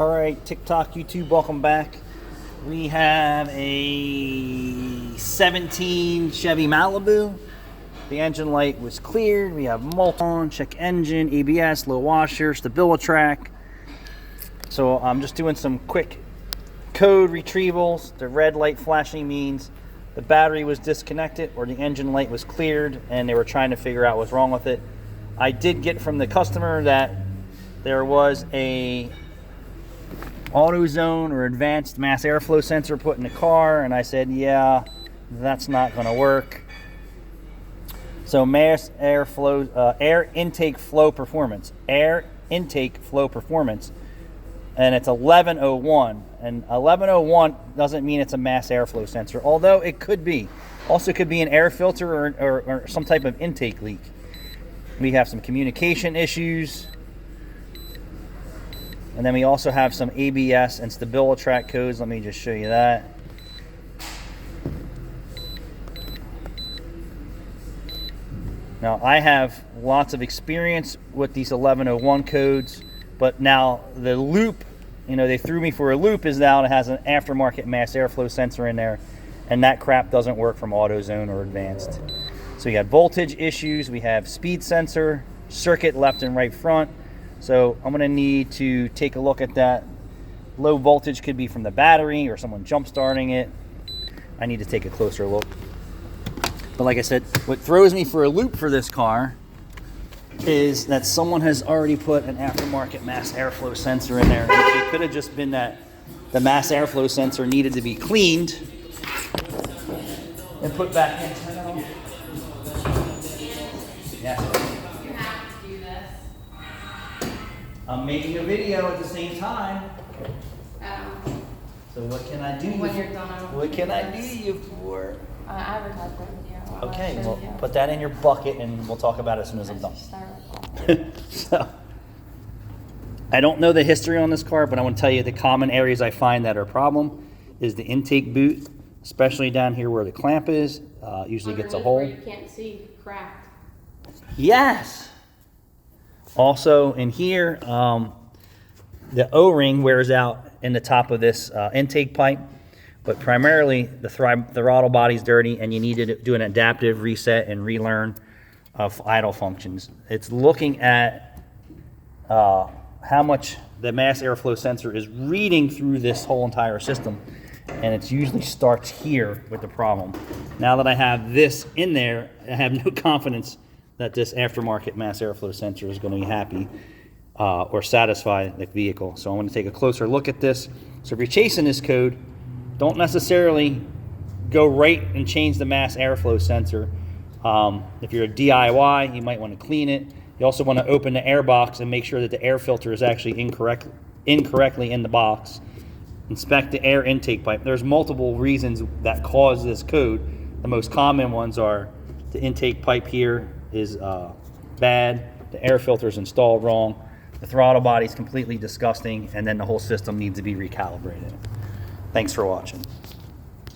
All right, TikTok, YouTube, welcome back. We have a 17 Chevy Malibu. The engine light was cleared. We have multi-on, check engine, ABS, low washer, StabiliTrak. So I'm just doing some quick code retrievals. The red light flashing means the battery was disconnected or the engine light was cleared and they were trying to figure out what's wrong with it. I did get from the customer that there was a AutoZone or advanced mass airflow sensor put in the car, and I said, yeah, that's not going to work. So mass airflow, air intake flow performance, and it's 1101. And 1101 doesn't mean it's a mass airflow sensor, although it could be. Also could be an air filter or some type of intake leak. We have some communication issues. And then we also have some ABS and StabiliTrak codes. Let me just show you that. Now, I have lots of experience with these 1101 codes, but now the loop, they threw me for a loop, is now it has an aftermarket mass airflow sensor in there, and that crap doesn't work from AutoZone or advanced. So you got voltage issues, we have speed sensor, circuit left and right front. So I'm going to need to take a look at that. Low voltage could be from the battery or someone jump starting it. I need to take a closer look. But like I said, what throws me for a loop for this car is that someone has already put an aftermarket mass airflow sensor in there. It could have just been that the mass airflow sensor needed to be cleaned and put back in. Yeah. I'm making a video at the same time. So what can I do? When you're done, what can I do you for? Advertisement video. Okay, well, put that in your bucket and we'll talk about it as soon as I'm done. So, I don't know the history on this car, but I want to tell you the common areas I find that are a problem is the intake boot, especially down here where the clamp is. Usually gets a hole. Where you can't see, cracked. Yes. Also in here, the O-ring wears out in the top of this intake pipe, but primarily the throttle body's dirty and you need to do an adaptive reset and relearn of idle functions. It's looking at how much the mass airflow sensor is reading through this whole entire system, and it usually starts here with the problem. Now that I have this in there, I have no confidence that this aftermarket mass airflow sensor is going to be happy or satisfy the vehicle. So I'm going to take a closer look at this. So if you're chasing this code, don't necessarily go right and change the mass airflow sensor. If you're a DIY, you might want to clean it. You also want to open the air box and make sure that the air filter is actually incorrectly in the box. Inspect the air intake pipe. There's multiple reasons that cause this code. The most common ones are the intake pipe here is bad, the air filter is installed wrong, the throttle body is completely disgusting, and then the whole system needs to be recalibrated. Thanks for watching.